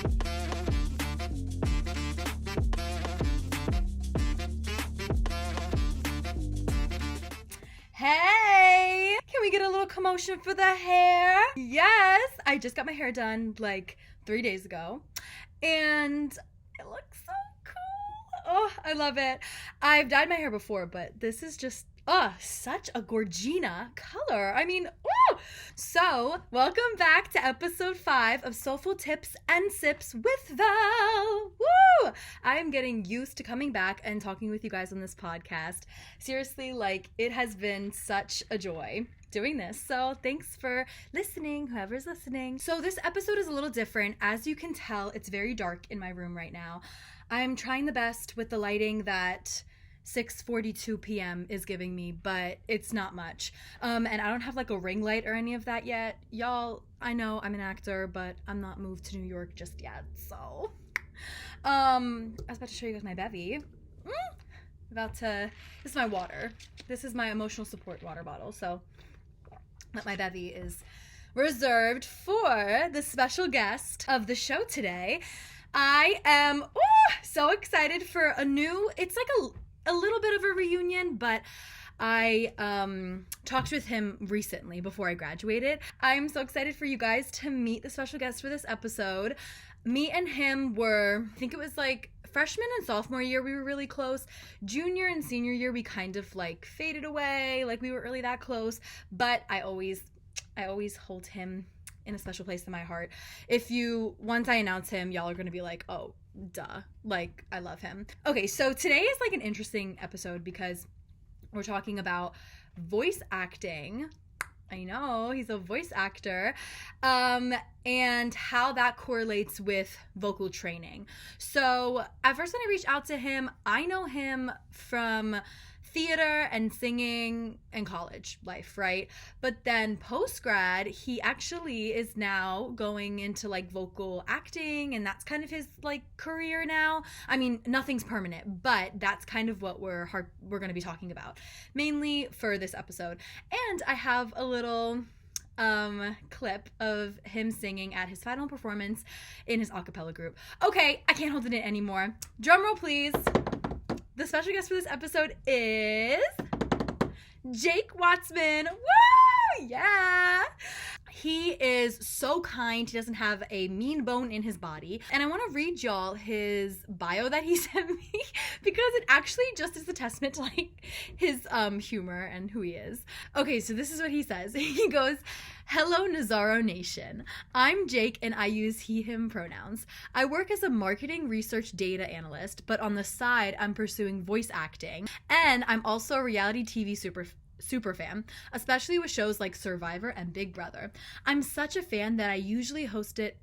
Hey, can we get a little commotion for the hair? Yes, I just got my hair done like 3 days ago and it looks so cool. Oh, I love it. I've dyed my hair before, but this is just such a Gorgina color. I mean, So, welcome back to episode 5 of Soulful Tips and Sips with Val. Woo! I am getting used to coming back and talking with you guys on this podcast. Seriously, it has been such a joy doing this. So thanks for listening, whoever's listening. So this episode is a little different. As you can tell, it's very dark in my room right now. I'm trying the best with the lighting that 6:42 p.m. is giving me, but it's not much. And I don't have a ring light or any of that yet. Y'all, I know I'm an actor, but I'm not moved to New York just yet. So, I was about to show you guys my bevy. This is my water. This is my emotional support water bottle. So, that my bevy is reserved for the special guest of the show today. I am so excited for it's a little bit of a reunion, but I talked with him recently before I graduated. I'm so excited for you guys to meet the special guest for this episode. Me and him were, I think it was freshman and sophomore year, we were really close. Junior and senior year, we kind of faded away. We weren't really that close, but I always hold him in a special place in my heart. Once I announce him, y'all are gonna be like, oh, duh. I love him. Okay, so today is an interesting episode because we're talking about voice acting. I know, he's a voice actor. And how that correlates with vocal training. So at first when I reached out to him, I know him from theater and singing and college life, right? But then post-grad, he actually is now going into vocal acting, and that's kind of his career now. I mean, nothing's permanent, but that's kind of what we're going to be talking about mainly for this episode. And I have a little clip of him singing at his final performance in his a cappella group. Okay, I can't hold it in anymore. Drum roll, please. The special guest for this episode is Jake Watzman. Woo! Yeah! He is so kind. He doesn't have a mean bone in his body. And I want to read y'all his bio that he sent me because it actually just is a testament to his humor and who he is. Okay, so this is what he says. He goes, "Hello, Nazaro Nation. I'm Jake and I use he, him pronouns. I work as a marketing research data analyst, but on the side, I'm pursuing voice acting. And I'm also a reality TV super fan, especially with shows like Survivor and Big Brother. I'm such a fan that I actually hosted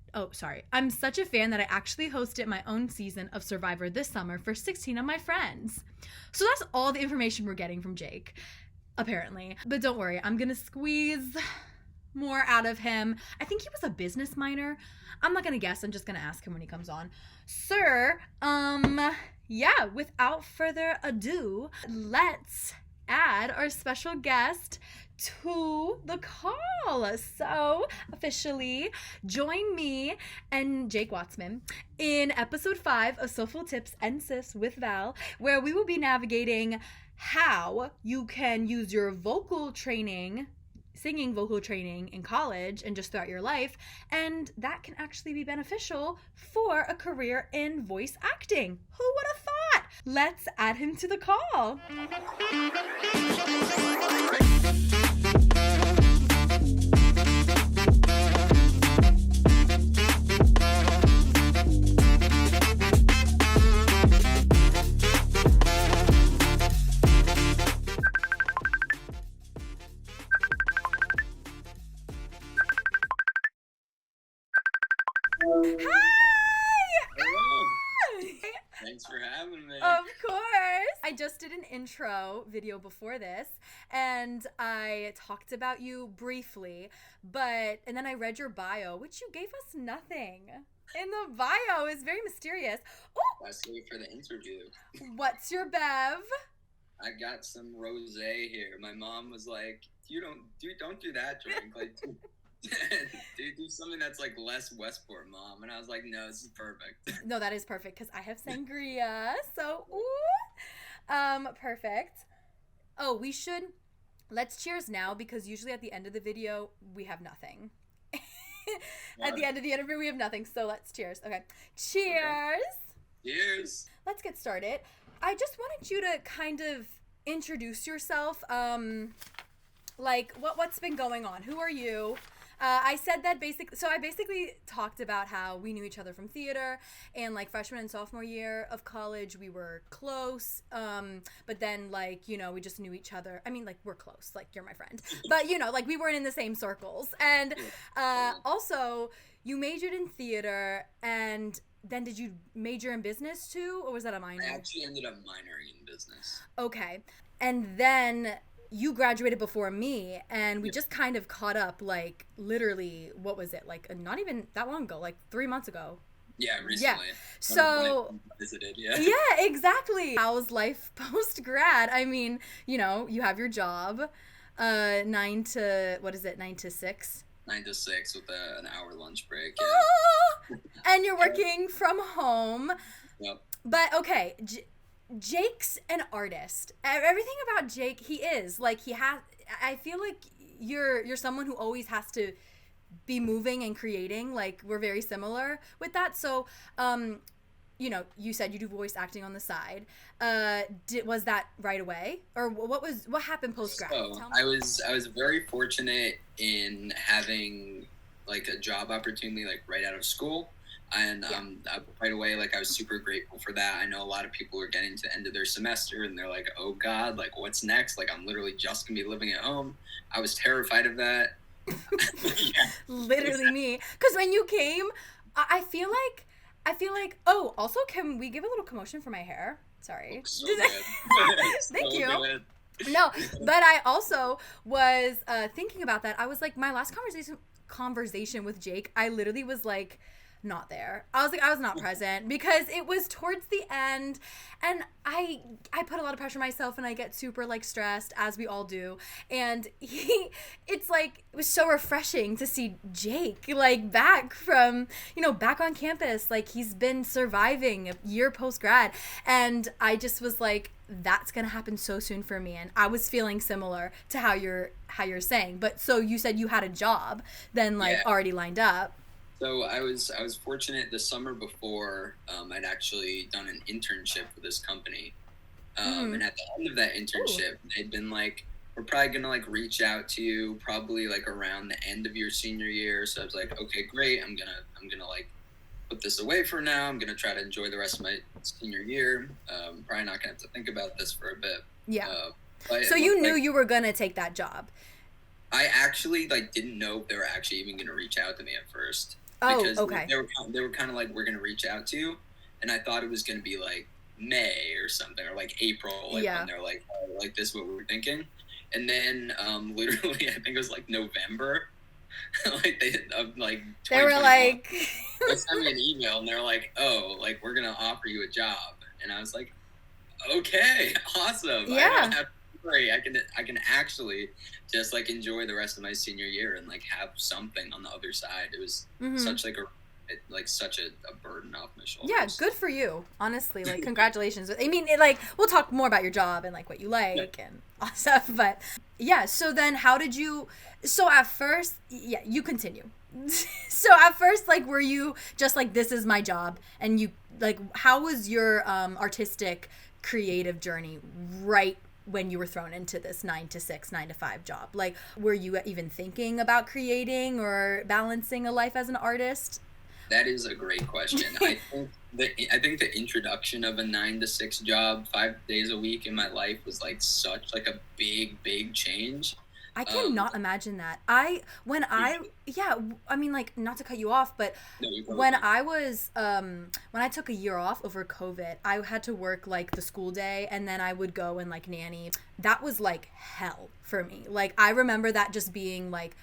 my own season of Survivor this summer for 16 of my friends." So that's all the information we're getting from Jake, apparently. But don't worry, I'm gonna squeeze more out of him. I think he was a business minor. I'm not gonna guess, I'm just gonna ask him when he comes on. Sir, without further ado, let's add our special guest to the call. So officially join me and Jake Watzman in episode 5 of Soulful Tips and Sips with Val, where we will be navigating how you can use your singing vocal training in college and just throughout your life, and that can actually be beneficial for a career in voice acting. Who would have thought? Let's add him to the call. Thanks for having me. Of course. I just did an intro video before this, and I talked about you briefly, and then I read your bio, which you gave us nothing. In the bio is very mysterious. Oh, I saved for the interview. What's your bev? I got some rosé here. My mom was like, "You don't do that drink." Dude, do something that's like less Westport, Mom. And I was like, no, this is perfect. No, that is perfect because I have sangria. So, perfect. Oh, let's cheers now because usually at the end of the video, we have nothing. At the end of the interview, we have nothing. So let's cheers. Okay. Cheers. Okay. Cheers. Let's get started. I just wanted you to kind of introduce yourself. Like what's been going on? Who are you? I said that I basically talked about how we knew each other from theater, and like freshman and sophomore year of college we were close, but then like, you know, we just knew each other. I mean, like, we're close, like you're my friend, but you know, like we weren't in the same circles. And also you majored in theater, and then did you major in business too, or was that a minor? I actually ended up minoring in business. Okay. And then you graduated before me, and we just kind of caught up, like, literally, what was it? Like, not even that long ago, like 3 months ago. Yeah, recently. Yeah. So, when I visited, yeah. Yeah, exactly. How's life post-grad? I mean, you know, you have your job, 9 to 6? 9 to 6 with an hour lunch break. Yeah. Oh! And you're working from home. Yep. But, okay, Jake's an artist. Everything about Jake, he is like, I feel like you're someone who always has to be moving and creating. Like, we're very similar with that. So, you know, you said you do voice acting on the side. Was that right away, or what happened post grad? So I was very fortunate in having like a job opportunity like right out of school. And right away, like, I was super grateful for that. I know a lot of people are getting to the end of their semester and they're like, oh God, like, what's next? Like, I'm literally just gonna be living at home. I was terrified of that. Yeah. Literally me. Because when you came, I feel like, oh, also, can we give a little commotion for my hair? Sorry. So Thank you. Good. No, but I also was thinking about that. I was like, my last conversation with Jake, I literally was like, not there. I was not present because it was towards the end, and I put a lot of pressure on myself, and I get super like stressed, as we all do. And it's like, it was so refreshing to see Jake like back on campus. Like, he's been surviving a year post grad, and I just was like, that's gonna happen so soon for me. And I was feeling similar to how you're saying. But so you said you had a job then, like, already lined up. So I was fortunate the summer before. I'd actually done an internship for this company, and at the end of that internship, they'd been like, "We're probably gonna like reach out to you probably like around the end of your senior year." So I was like, "Okay, great. I'm gonna like put this away for now. I'm gonna try to enjoy the rest of my senior year. Probably not gonna have to think about this for a bit." Yeah. So you knew you were gonna take that job. I actually like didn't know if they were actually even gonna reach out to me at first. Oh, because okay. They were kind of like, we're gonna reach out to you, and I thought it was gonna be like May or something, or like April, like when they're like, oh, like, this is what we were thinking, and then literally I think it was like November, like they were like, they sent me an email and they're like, oh, like, we're gonna offer you a job, and I was like, okay, awesome. Yeah. I don't have to worry. I can actually just like enjoy the rest of my senior year and like have something on the other side. It was such a burden off my shoulders. Yeah, good for you. Honestly, like, congratulations. I mean, we'll talk more about your job and like what you like and all stuff, but yeah. So then, so at first, you continue. So at first, like, were you just like, this is my job, and you like, how was your artistic creative journey right when you were thrown into this 9 to 6, 9 to 5 job? Like, were you even thinking about creating or balancing a life as an artist? That is a great question. I think the introduction of a 9 to 6 job 5 days a week in my life was like such like a big change. I cannot imagine that. I mean, like, not to cut you off, but when I took a year off over COVID, I had to work like the school day, and then I would go and like nanny. That was like hell for me. Like, I remember that just being like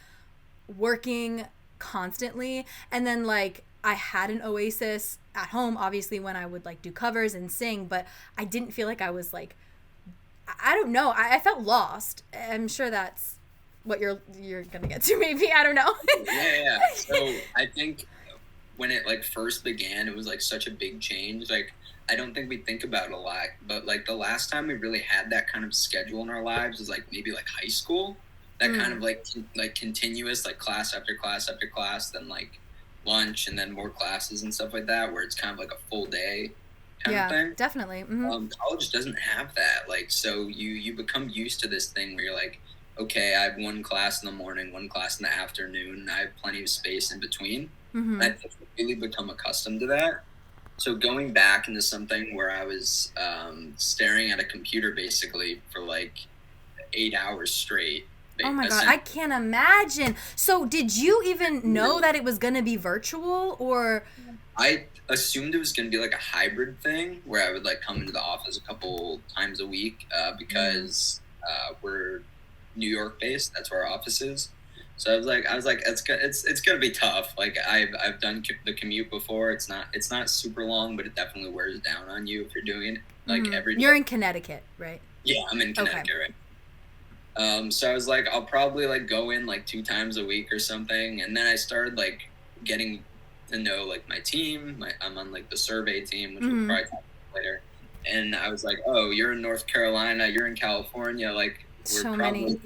working constantly, and then like I had an oasis at home, obviously, when I would like do covers and sing, but I didn't feel like I was like, I don't know. I felt lost. I'm sure that's what you're gonna get to, maybe. I don't know. Yeah. So I think when it like first began, it was like such a big change. Like I don't think we think about it a lot, but like the last time we really had that kind of schedule in our lives was like maybe like high school. That kind of like continuous, like class after class after class, then like lunch and then more classes and stuff like that, where it's kind of like a full day kind of thing. Definitely. Mm-hmm. College doesn't have that. Like, so you become used to this thing where you're like, okay, I have one class in the morning, one class in the afternoon, I have plenty of space in between. Mm-hmm. I've really become accustomed to that. So going back into something where I was staring at a computer basically for like 8 hours straight. Oh my God, I can't imagine. So did you even know that it was going to be virtual, or? I assumed it was going to be like a hybrid thing where I would like come into the office a couple times a week because we're New York based. That's where our office is. So I was like, it's gonna be tough. Like I've done the commute before. It's not super long, but it definitely wears down on you if you're doing it like every day. You're in Connecticut, right? Yeah, I'm in Connecticut, right? So I was like, I'll probably like go in like 2 times a week or something, and then I started like getting to know like my team. I'm on like the survey team, which we'll probably talk about later. And I was like, oh, you're in North Carolina, you're in California, like we're so many,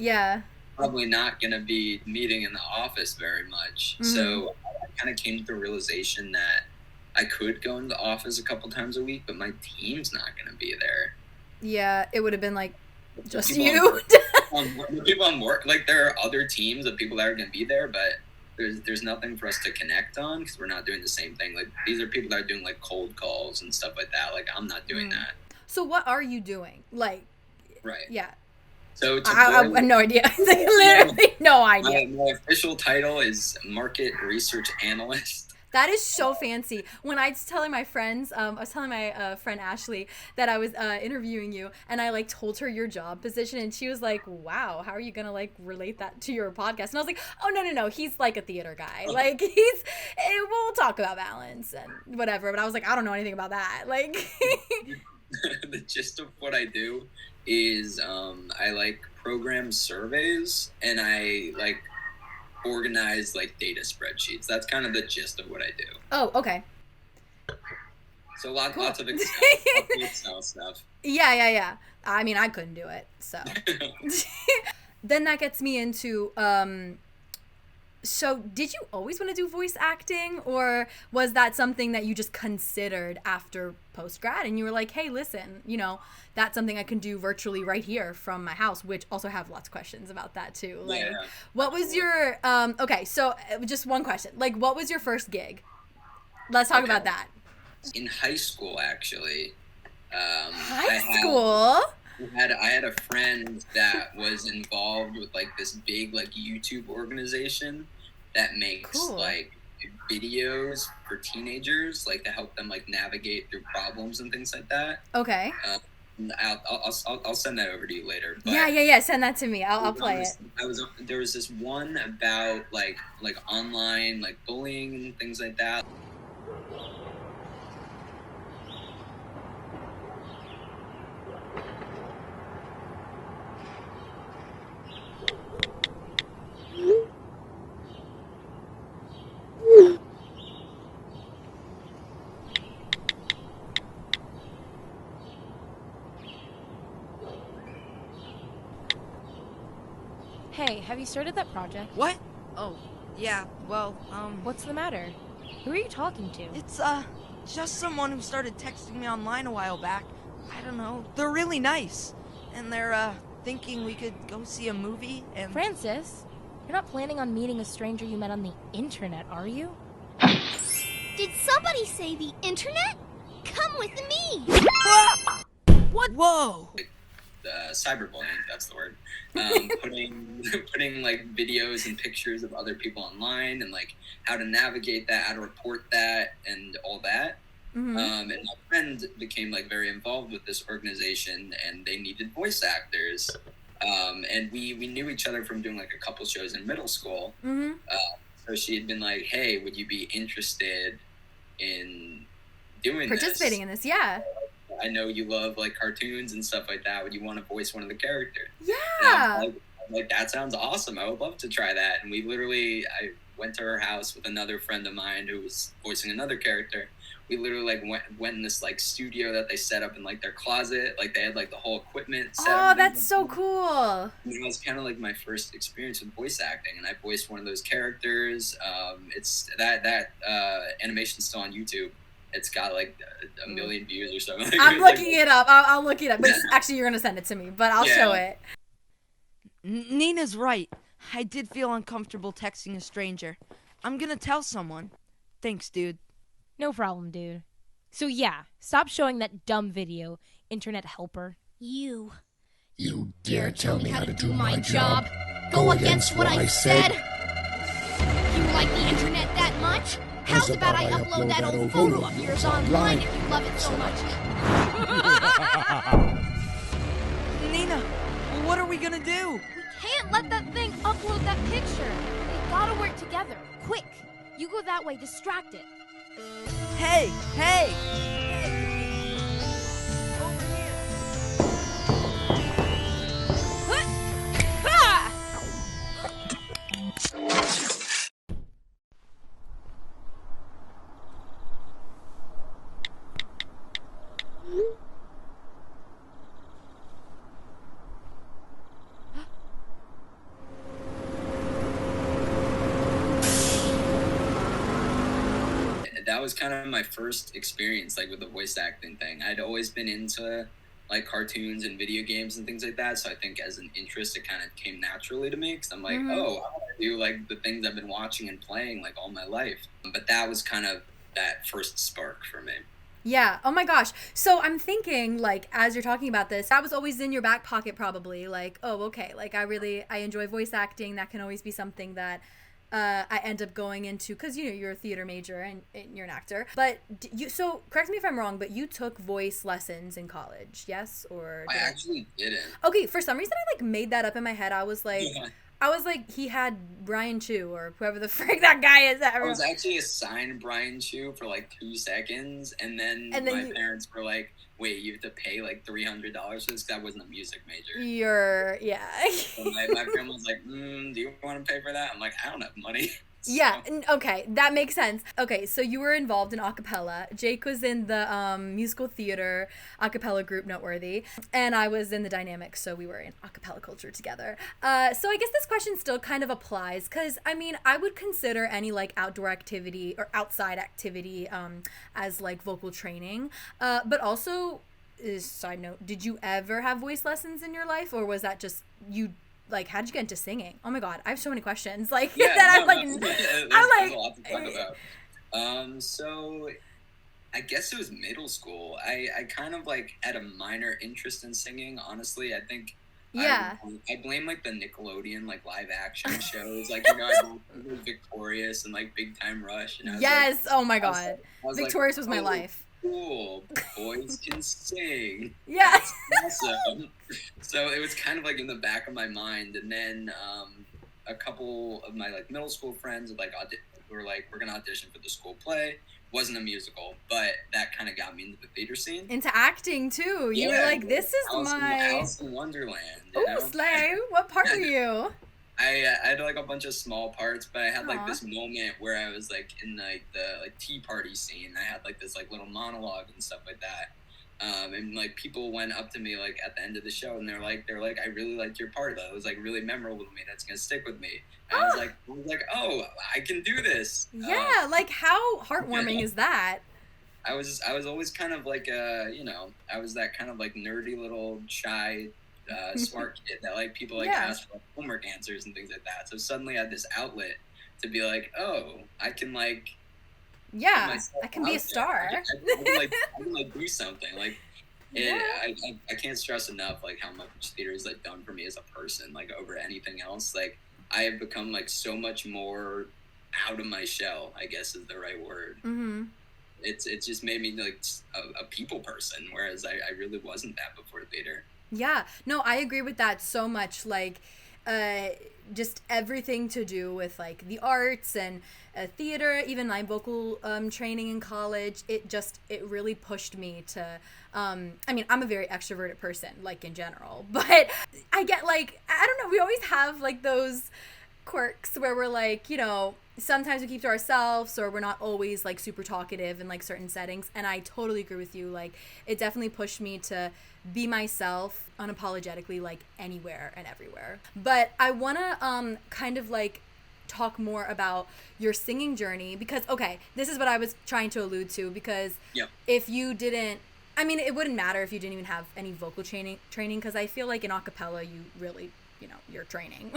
probably not going to be meeting in the office very much. So I kind of came to the realization that I could go into the office a couple times a week, but my team's not going to be there. Yeah, it would have been like just people you. People on work, like there are other teams of people that are going to be there, but there's nothing for us to connect on because we're not doing the same thing. Like these are people that are doing like cold calls and stuff like that. Like I'm not doing that. So what are you doing? Like, right. Yeah. So I have no idea. Literally no idea. My official title is market research analyst. That is so fancy. When I was telling my friends, I was telling my friend Ashley that I was interviewing you, and I like told her your job position, and she was like, "Wow, how are you gonna like relate that to your podcast?" And I was like, "Oh no, he's like a theater guy. Like we'll talk about balance and whatever." But I was like, "I don't know anything about that." Like the gist of what I do is I like program surveys and I like organize like data spreadsheets. That's kind of the gist of what I do. Oh, okay. So lots of Excel stuff. Yeah. I mean, I couldn't do it, so. Then that gets me into so did you always want to do voice acting, or was that something that you just considered after post-grad and you were like, hey, listen, you know, that's something I can do virtually right here from my house, which also have lots of questions about that too. Like, what was your, okay, so just one question. Like, what was your first gig? Let's talk about that. In high school, actually. High school? I had a friend that was involved with like this big like YouTube organization that makes like videos for teenagers, like to help them like navigate through problems and things like that. Okay. I'll send that over to you later. But yeah. Send that to me. I'll play it. There was this one about like online like bullying and things like that. Hey, have you started that project? What? Oh, yeah, well, What's the matter? Who are you talking to? It's, just someone who started texting me online a while back. I don't know. They're really nice. And they're, thinking we could go see a movie and... Francis, you're not planning on meeting a stranger you met on the internet, are you? Did somebody say the internet? Come with me! What? Whoa! Cyberbullying, that's the word. Putting like videos and pictures of other people online and like how to navigate that, how to report that, and all that. And my friend became like very involved with this organization, and they needed voice actors. And we knew each other from doing like a couple shows in middle school. So she had been like, "Hey, would you be interested in doing participating in this?" Yeah. I know you love like cartoons and stuff like that. Would you want to voice one of the characters? Yeah. I was like, that sounds awesome. I would love to try that. And I went to her house with another friend of mine who was voicing another character. We literally like went in this like studio that they set up in like their closet. Like they had like the whole equipment set up. Oh, that's so cool. And it was kind of like my first experience with voice acting, and I voiced one of those characters. It's that animation's still on YouTube. It's got like a million views or something. I'm looking it up. I'll look it up. Wait, actually, you're gonna send it to me, but I'll show it. Nina's right. I did feel uncomfortable texting a stranger. I'm gonna tell someone. Thanks, dude. No problem, dude. So yeah, stop showing that dumb video, internet helper. You dare tell me how to do my job? go against what I said? You like the internet that much? How's about I upload that old photo of yours online if you love it so much? Nina, what are we gonna do? We can't let that thing upload that picture. We gotta work together. Quick! You go that way, distract it. Hey! Over here. Ah! That was kind of my first experience like with the voice acting thing. I'd always been into like cartoons and video games and things like that, so I think as an interest it kind of came naturally to me, because I'm like, oh, I want to do like the things I've been watching and playing like all my life. But that was kind of that first spark for me. Yeah. Oh my gosh. So I'm thinking, like, as you're talking about this, that was always in your back pocket probably. Like, oh, okay. Like, I enjoy voice acting. That can always be something that I end up going into, because, you know, you're a theater major and you're an actor. But so correct me if I'm wrong, but you took voice lessons in college, yes? Or I actually didn't. Okay, for some reason I, like, made that up in my head. I was like... Yeah. he had Brian Chu or whoever the frick that guy is. I was actually assigned Brian Chu for like 2 seconds, and then my parents were like, "Wait, you have to pay like $300 for this?" Because I wasn't a music major. So my friend was like, "Do you want to pay for that?" I'm like, "I don't have money." So. Yeah, okay, that makes sense. Okay, so you were involved in acapella. Jake was in the musical theater acapella group Noteworthy, and I was in the dynamics, so we were in acapella culture together. So I guess this question still kind of applies, because, I mean, I would consider any, like, outdoor activity or outside activity as, like, vocal training. But also, side note, did you ever have voice lessons in your life, or was that just you... Like, how did you get into singing? Oh my god, I have so many questions. Like, there's a lot to talk about. So I guess it was middle school. I kind of like had a minor interest in singing, honestly. I think I blame like the Nickelodeon like live action shows. Like, you know, I was Victorious and like Big Time Rush. And yes, like, oh my god. Victorious was my life. Cool, boys can sing. Yeah. That's awesome. So it was kind of like in the back of my mind, and then a couple of my like middle school friends were like, we're gonna audition for the school play. Wasn't a musical, but that kind of got me into the theater scene. Into acting too. You were like, this is Alice in Wonderland. Oh, Slay! What part were you? I had like a bunch of small parts, but I had like this moment where I was like in like the like tea party scene. I had like this like little monologue and stuff like that. And like people went up to me like at the end of the show, and they're like, I really liked your part. That was like really memorable to me. That's gonna stick with me. And I was like, oh, I can do this. Yeah, like how heartwarming is that? I was always kind of like I was that kind of like nerdy little shy. Smart kid that like people like ask for like, homework answers and things like that. So suddenly I had this outlet to be like, oh, I can like I can be a star. I can like do something like I can't stress enough like how much theater has like done for me as a person, like over anything else. Like I have become like so much more out of my shell, I guess is the right word. Mm-hmm. It's just made me like a people person, whereas I really wasn't that before theater. Yeah, no, I agree with that so much. Like, just everything to do with like the arts and theater, even my vocal training in college. It really pushed me to I mean, I'm a very extroverted person, like in general, but I get like, I don't know, we always have like those quirks where we're like, you know, sometimes we keep to ourselves, or we're not always like super talkative in like certain settings. And I totally agree with you. Like, it definitely pushed me to be myself unapologetically, like anywhere and everywhere. But I want to kind of like talk more about your singing journey, because okay, this is what I was trying to allude to, because if you didn't, I mean, it wouldn't matter if you didn't even have any vocal training, because I feel like in a cappella you really, you know, you're training.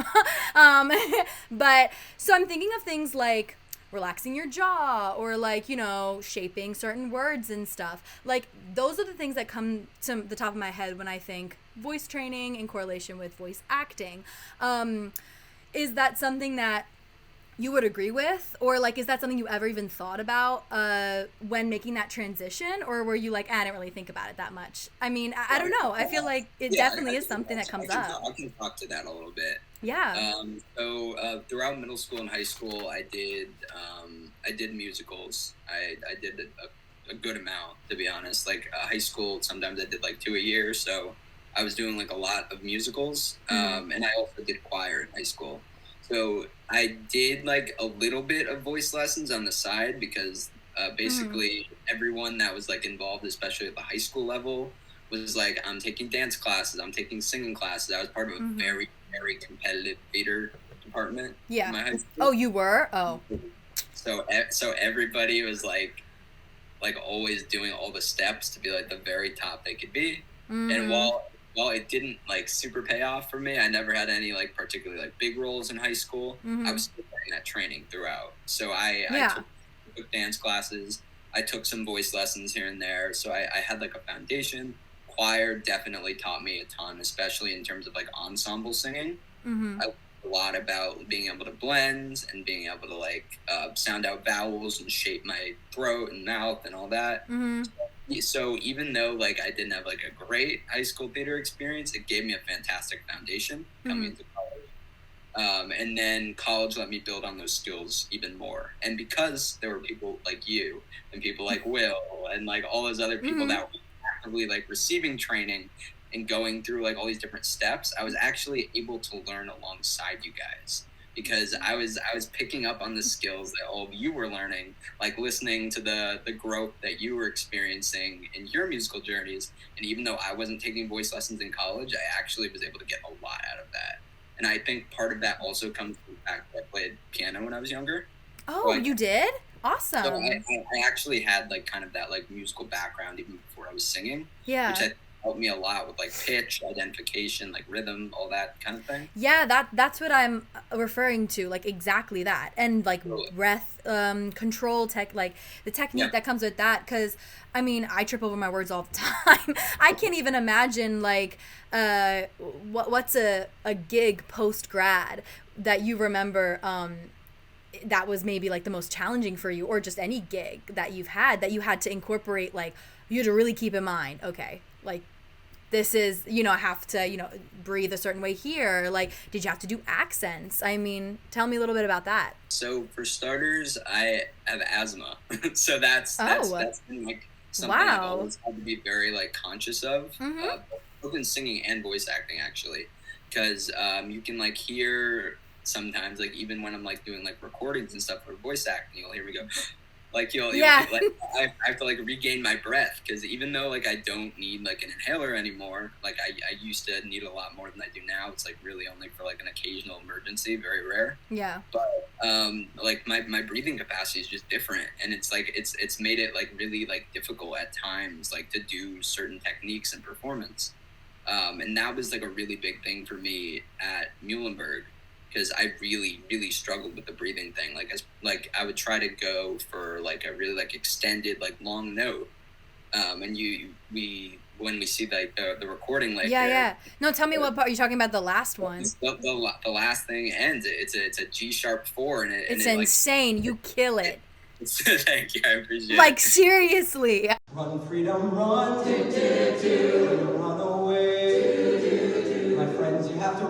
But so I'm thinking of things like relaxing your jaw, or like, you know, shaping certain words and stuff. Like, those are the things that come to the top of my head when I think voice training in correlation with voice acting. Is that something that you would agree with, or like, is that something you ever even thought about when making that transition, or were you like, I didn't really think about it that much? I mean, I don't know. I feel like it definitely is something that comes up. I can talk to that a little bit. Yeah. So throughout middle school and high school, I did musicals. I did a good amount, to be honest. Like high school, sometimes I did like 2 a year. So I was doing like a lot of musicals, and I also did choir in high school. So I did like a little bit of voice lessons on the side, because basically everyone that was like involved, especially at the high school level, was like, I'm taking dance classes, I'm taking singing classes. I was part of a very, very competitive theater department. Yeah. In my high school. Oh, you were? Oh. So everybody was like always doing all the steps to be like the very top they could be. And while it didn't like super pay off for me, I never had any like particularly like big roles in high school. I was still getting that training throughout. So I took dance classes. I took some voice lessons here and there. So I had like a foundation. Choir definitely taught me a ton, especially in terms of like ensemble singing. I learned a lot about being able to blend and being able to like sound out vowels and shape my throat and mouth and all that. So even though like I didn't have like a great high school theater experience, it gave me a fantastic foundation coming into college. And then college let me build on those skills even more. And because there were people like you and people like Will and like all those other people that were actively like receiving training and going through like all these different steps, I was actually able to learn alongside you guys, because I was picking up on the skills that all of you were learning, like listening to the growth that you were experiencing in your musical journeys. And even though I wasn't taking voice lessons in college, I actually was able to get a lot out of that. And I think part of that also comes from the fact that I played piano when I was younger. Oh, so you did? Awesome. So I actually had like kind of that like musical background even before I was singing. Yeah. Which I helped me a lot with like pitch, identification, like rhythm, all that kind of thing. Yeah, that's what I'm referring to, like exactly that. And like breath control like the technique that comes with that, because I mean, I trip over my words all the time. I can't even imagine like what's a gig post-grad that you remember that was maybe like the most challenging for you, or just any gig that you've had that you had to incorporate, like you had to really keep in mind, okay, like this is, you know, I have to, you know, breathe a certain way here. Like, did you have to do accents? I mean, tell me a little bit about that. So for starters, I have asthma. So that's been like something I've always had to be very like conscious of, both in singing and voice acting actually, because you can like hear sometimes, like even when I'm like doing like recordings and stuff for voice acting, you'll hear me go like you'll like I have to like regain my breath, because even though like I don't need like an inhaler anymore, like I used to need a lot more than I do now. It's like really only for like an occasional emergency, very rare. Yeah. But like my breathing capacity is just different, and it's like it's made it like really like difficult at times, like to do certain techniques and performance. And that was like a really big thing for me at Muhlenberg, because I really, really struggled with the breathing thing. Like I would try to go for like a really like extended, like long note. And when we see like the recording, like no, tell me what part you're talking about. The last one. The last thing ends. It's a G-sharp 4, and it's insane. Like, you kill it. Thank you, I appreciate it. Like seriously. Run, freedom, run, run away. My friends, you have to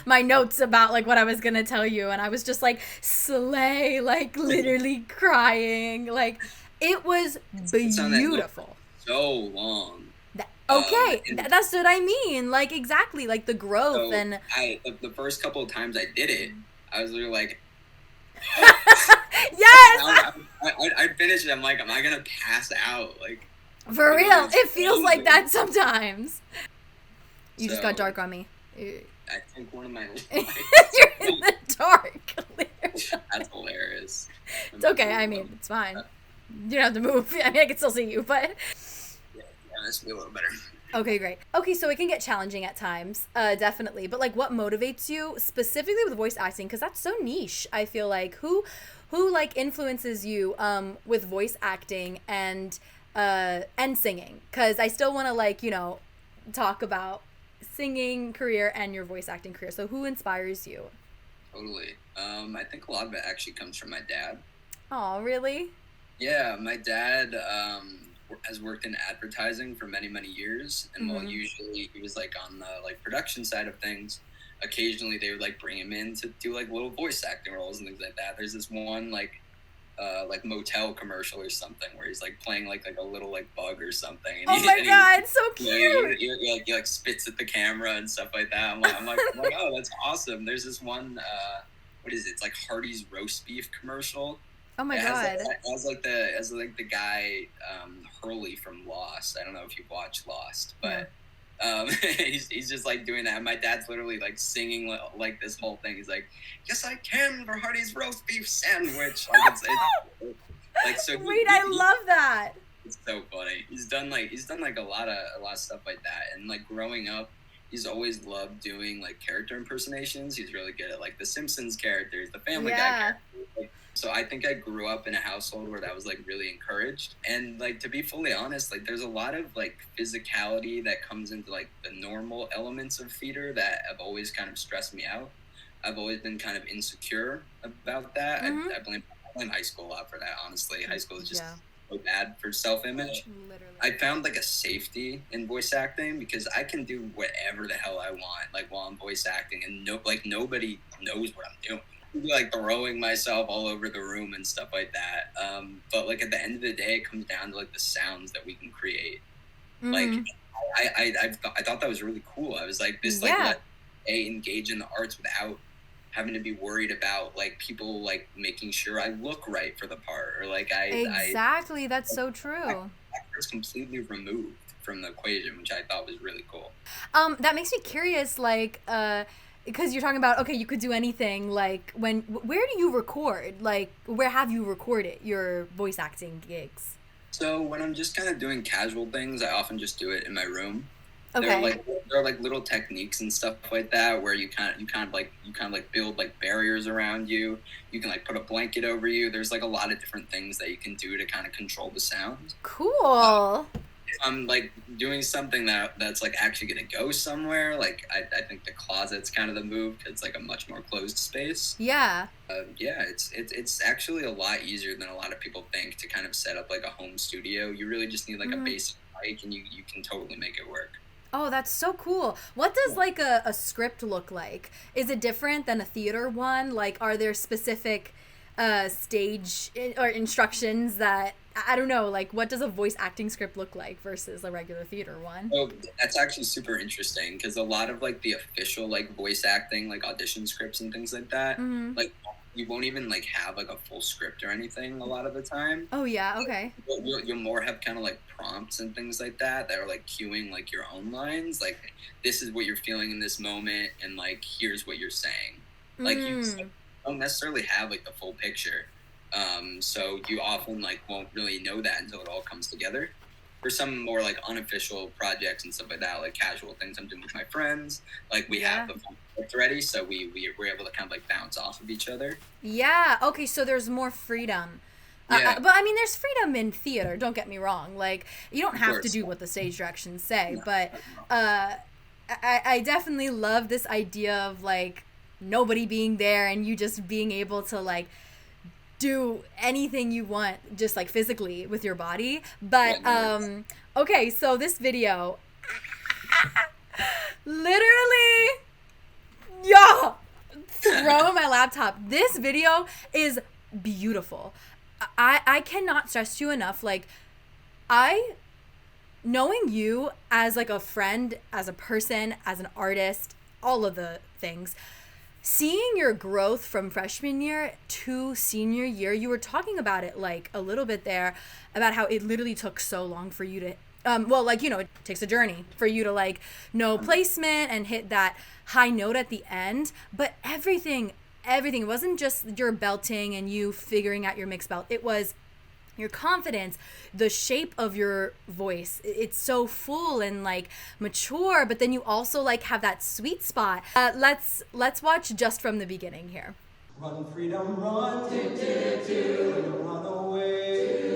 My notes about like what I was gonna tell you, and I was just like slay, like literally crying. Like it was beautiful. So long. That's what I mean. Like exactly, like the growth. So and the first couple of times I did it, I was literally like, yes. I'd finish it. I'm like, am I gonna pass out? Like for real, it feels like that sometimes. You just got dark on me. I think one of my You're in the dark. That's hilarious. It's okay. I mean, it's fine. You don't have to move. I mean, I can still see you, but yeah, this will be a little better. Okay, great. Okay, so it can get challenging at times, definitely. But like, what motivates you specifically with voice acting? Because that's so niche. I feel like who like influences you with voice acting and singing? Because I still want to like talk about singing career and your voice acting career. So who inspires you? Totally. I think a lot of it actually comes from my dad. Oh, really? Yeah, my dad has worked in advertising for many, many years, and while usually he was like on the like production side of things, occasionally they would like bring him in to do like little voice acting roles and things like that. There's this one like motel commercial or something where he's like playing like a little like bug or something. And oh my god, it's so cute. He like spits at the camera and stuff like that. I'm like, oh, that's awesome. There's this one, what is it? It's like Hardee's roast beef commercial. Oh my god. As the guy Hurley from Lost. I don't know if you've watched Lost, but he's just like doing that. My dad's literally like singing like this whole thing. He's like, "Yes, I can for Hardee's roast beef sandwich." Like it's like so. Wait, I love that. It's so funny. He's done like a lot of stuff like that. And like growing up, he's always loved doing like character impersonations. He's really good at like the Simpsons characters, the Family Guy characters. Like, so I think I grew up in a household where that was like really encouraged. And like to be fully honest, like there's a lot of like physicality that comes into like the normal elements of theater that have always kind of stressed me out. I've always been kind of insecure about that. I blame high school a lot for that, honestly. High school is just so bad for self-image. Literally. I found like a safety in voice acting because I can do whatever the hell I want, like while I'm voice acting, and nobody knows what I'm doing. Like throwing myself all over the room and stuff like that. But like at the end of the day, it comes down to like the sounds that we can create. Like I thought that was really cool. I was like, this like let engage in the arts without having to be worried about like people like making sure I look right for the part, or like exactly. That's so true. It's completely removed from the equation, which I thought was really cool. That makes me curious, like, because you're talking about, okay, you could do anything. Like, where do you record? Like, where have you recorded your voice acting gigs? So when I'm just kind of doing casual things, I often just do it in my room. Okay. There are like little techniques and stuff like that where you kind of build like barriers around you. You can like put a blanket over you. There's like a lot of different things that you can do to kind of control the sound. Cool. If I'm like doing something that's like actually gonna go somewhere, like I think the closet's kind of the move. It's like a much more closed space. Yeah. It's actually a lot easier than a lot of people think to kind of set up like a home studio. You really just need like a basic mic, and you can totally make it work. Oh, that's so cool. What does like a script look like? Is it different than a theater one? Like, are there specific stage or instructions that, I don't know, like what does a voice acting script look like versus a regular theater one? Oh, that's actually super interesting because a lot of like the official like voice acting like audition scripts and things like that, like you won't even like have like a full script or anything a lot of the time. Oh yeah, okay. You'll more have kind of like prompts and things like that are like cueing like your own lines, like this is what you're feeling in this moment, and like here's what you're saying. Like you don't necessarily have like the full picture, so you often like won't really know that until it all comes together. For some more like unofficial projects and stuff like that, like casual things I'm doing with my friends, like we have the full script ready, so we're able to kind of like bounce off of each other. Yeah. Okay. So there's more freedom. Yeah. But I mean, there's freedom in theater. Don't get me wrong. Like, you don't have to do what the stage directions say, but I definitely love this idea of like nobody being there and you just being able to like do anything you want, just like physically with your body. But okay, so this video, literally, throw my laptop. This video is beautiful. I cannot stress to you enough, like, knowing you as like a friend, as a person, as an artist, all of the things, seeing your growth from freshman year to senior year, you were talking about it like a little bit there, about how it literally took so long for you to, it takes a journey for you to like know placement and hit that high note at the end, but everything, it wasn't just your belting and you figuring out your mixed belt. It was your confidence, the shape of your voice. It's so full and like mature, but then you also like have that sweet spot. Let's watch just from the beginning here. Run, freedom, run, run away.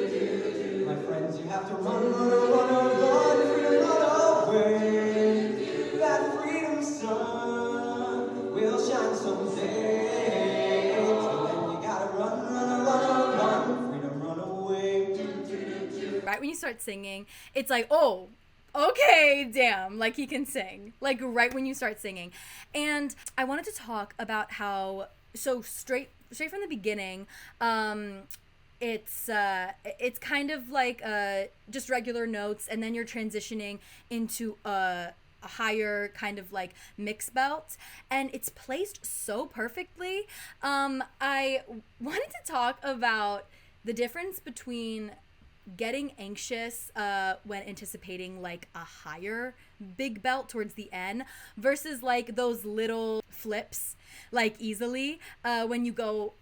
My friends, you have to run, freedom, run away. That freedom sun will shine someday. Right when you start singing, it's like, oh, okay, damn, like he can sing, like right when you start singing. And I wanted to talk about how, so straight from the beginning, it's kind of like just regular notes, and then you're transitioning into a higher kind of like mix belt, and it's placed so perfectly. I wanted to talk about the difference between getting anxious when anticipating like a higher big belt towards the end versus like those little flips like easily when you go,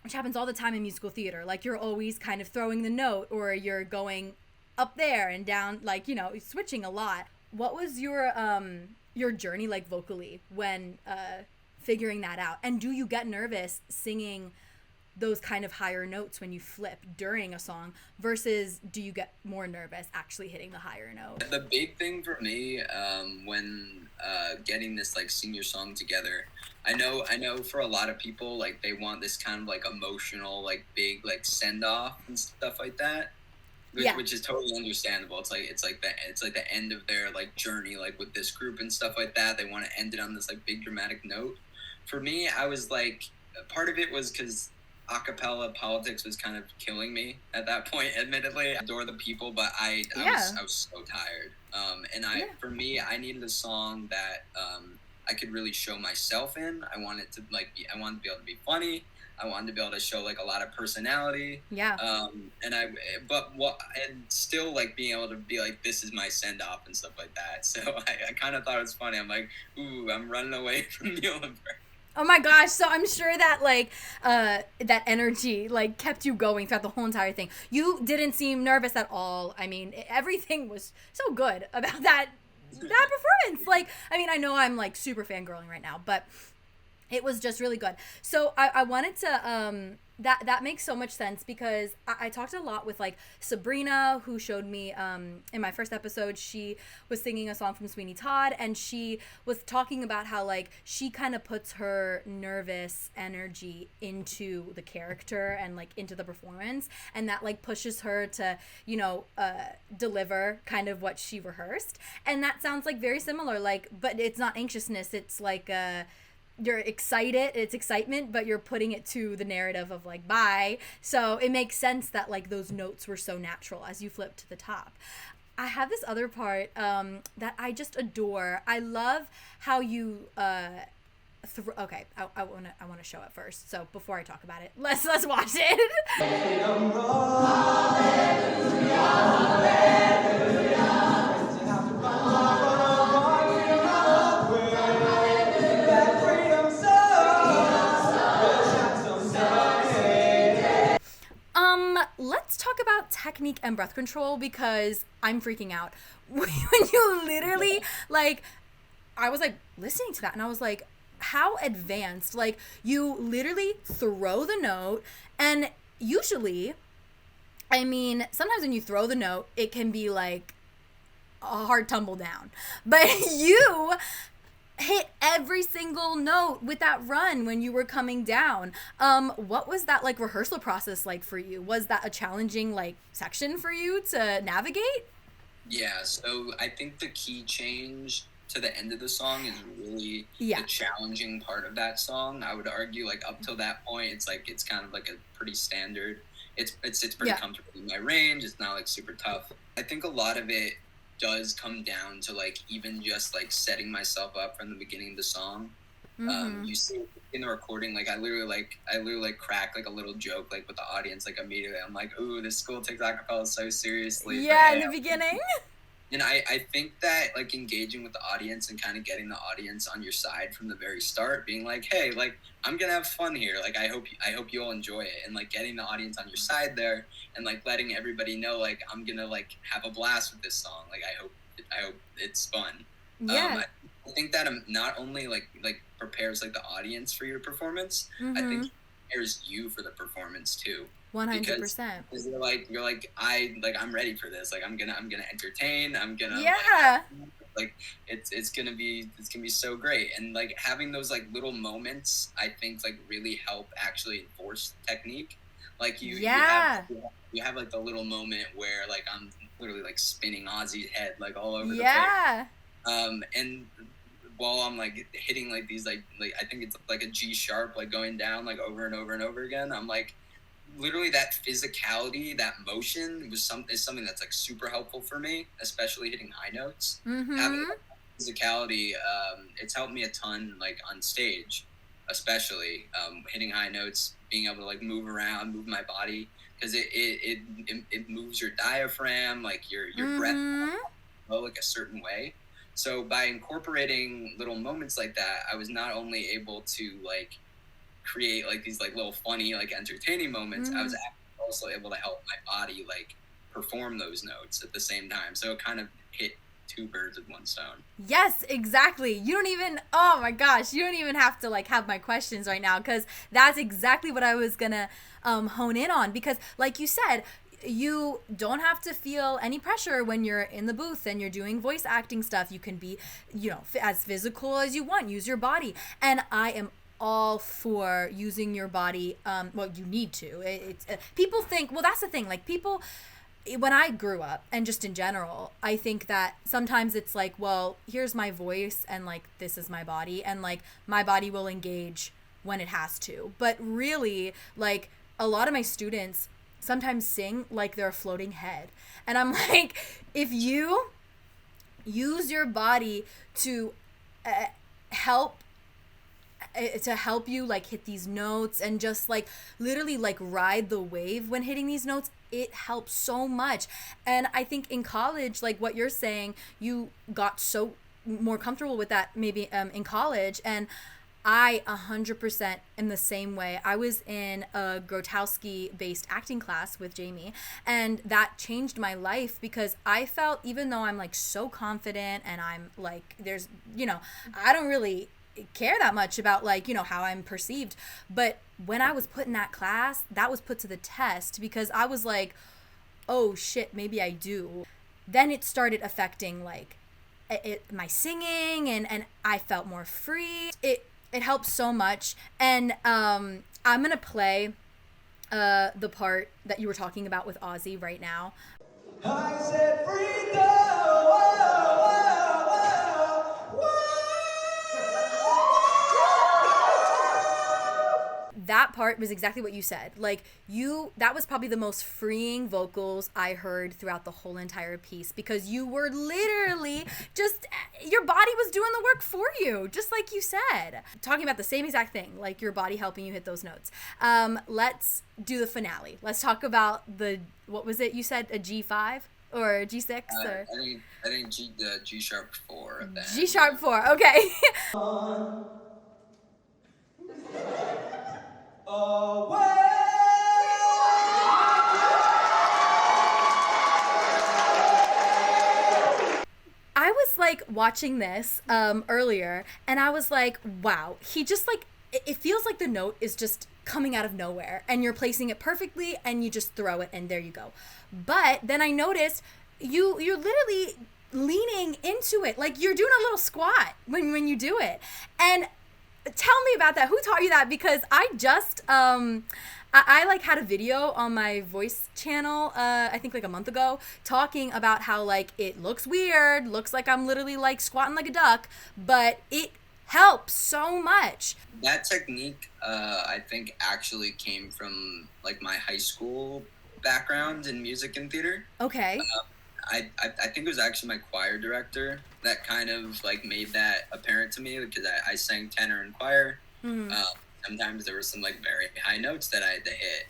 which happens all the time in musical theater, like you're always kind of throwing the note or you're going up there and down, like, you know, switching a lot. What was your journey like vocally when figuring that out? And do you get nervous singing those kind of higher notes when you flip during a song versus do you get more nervous actually hitting the higher note? The big thing for me when getting this like senior song together, I know for a lot of people, like they want this kind of like emotional, like big like send off and stuff like that, which is totally understandable. It's like the end of their like journey, like with this group and stuff like that. They want to end it on this like big dramatic note. For me, I was like, part of it was because acapella politics was kind of killing me at that point. Admittedly, I adore the people, but I was so tired. For me, I needed a song that I could really show myself in. I wanted to be able to be funny. I wanted to be able to show like a lot of personality. Yeah. And still like being able to be like, this is my send off and stuff like that. So I kind of thought it was funny. I'm like, ooh, I'm running away from Muhlenberg. Oh my gosh, so I'm sure that like that energy like kept you going throughout the whole entire thing. You didn't seem nervous at all. I mean, everything was so good about that performance. Like, I mean, I know I'm like super fangirling right now, but it was just really good. So I wanted to that makes so much sense because I talked a lot with like Sabrina, who showed me in my first episode. She was singing a song from Sweeney Todd, and she was talking about how like she kind of puts her nervous energy into the character and like into the performance, and that like pushes her to, you know, deliver kind of what she rehearsed. And that sounds like very similar, like, but it's not anxiousness, it's like you're excited, it's excitement, but you're putting it to the narrative of like bye. So it makes sense that like those notes were so natural as you flip to the top. I have this other part that I just adore. I love how you okay, I want to show it first. So before I talk about it, let's watch it. Let's talk about technique and breath control because I'm freaking out. When you literally, like, I was like listening to that and I was like, how advanced? Like, you literally throw the note, and usually, I mean, sometimes when you throw the note, it can be like a hard tumble down. But you hit every single note with that run when you were coming down. What was that like rehearsal process like for you? Was that a challenging like section for you to navigate? Yeah, so I think the key change to the end of the song is really the challenging part of that song. I would argue like up till that point, it's kind of like a pretty standard. It's pretty comfortable in my range. It's not like super tough. I think a lot of it does come down to like even just like setting myself up from the beginning of the song. You see in the recording, like I literally crack like a little joke like with the audience like immediately. I'm like, ooh, this school takes acapella so seriously. Yeah, in the beginning. And I think that like engaging with the audience and kind of getting the audience on your side from the very start, being like, hey, like I'm gonna have fun here. Like I hope you all enjoy it, and like getting the audience on your side there, and like letting everybody know like I'm gonna like have a blast with this song. Like I hope it's fun. Yeah. I think that not only like prepares like the audience for your performance. I think it prepares you for the performance too. 100%. Because you're like I'm ready for this. Like I'm gonna entertain. I'm gonna like it's gonna be so great. And like having those like little moments, I think like really help actually enforce technique. Like you have like the little moment where like I'm literally like spinning Ozzy's head like all over the place. And while I'm like hitting like these like I think it's like a G sharp like going down like over and over and over again, I'm like literally that physicality, that motion is something that's like super helpful for me, especially hitting high notes. Having physicality, it's helped me a ton like on stage, especially hitting high notes, being able to like move around, move my body, because it moves your diaphragm, like your breath flow like a certain way. So by incorporating little moments like that, I was not only able to like create like these like little funny like entertaining moments, I was also able to help my body like perform those notes at the same time. So it kind of hit two birds with one stone. Yes, exactly. You don't even, oh my gosh, you don't even have to like have my questions right now, because that's exactly what I was gonna hone in on. Because like you said, you don't have to feel any pressure when you're in the booth and you're doing voice acting stuff. You can be, you know, as physical as you want, use your body. And I am all for using your body. Well, you need to. People think, well, that's the thing, like people, when I grew up and just in general, I think that sometimes it's like, well, here's my voice and like this is my body, and like my body will engage when it has to. But really, like a lot of my students sometimes sing like they're a floating head. And I'm like, if you use your body to help you like hit these notes and just like literally like ride the wave when hitting these notes, it helps so much. And I think in college, like what you're saying, you got so more comfortable with that maybe in college. And I 100% am the same way. I was in a Grotowski-based acting class with Jamie, and that changed my life because I felt, even though I'm like so confident and I'm like, there's, you know, I don't really care that much about like, you know, how I'm perceived. But when I was put in that class, that was put to the test because I was like, oh shit, maybe I do. Then it started affecting like my singing, and I felt more free. It helps so much. And I'm going to play the part that you were talking about with Ozzy right now. I said freedom. Whoa, whoa, whoa, That part was exactly what you said. Like that was probably the most freeing vocals I heard throughout the whole entire piece, because you were literally just, your body was doing the work for you, just like you said. Talking about the same exact thing, like your body helping you hit those notes. Let's do the finale. Let's talk about what was it you said, a G5 or a G6? Or? I think G sharp 4. G sharp 4, okay. I was like watching this earlier, and I was like, wow, he just like, it feels like the note is just coming out of nowhere and you're placing it perfectly and you just throw it and there you go. But then I noticed you're literally leaning into it, like you're doing a little squat when you do it. And tell me about that. Who taught you that? Because I just I like had a video on my voice channel I think like a month ago talking about how like it looks weird, looks like I'm literally like squatting like a duck, but it helps so much. That technique I think actually came from like my high school background in music and theater. Okay. I think it was actually my choir director that kind of like made that apparent to me, because I sang tenor in choir. Mm-hmm. Sometimes there were some like very high notes that I had to hit.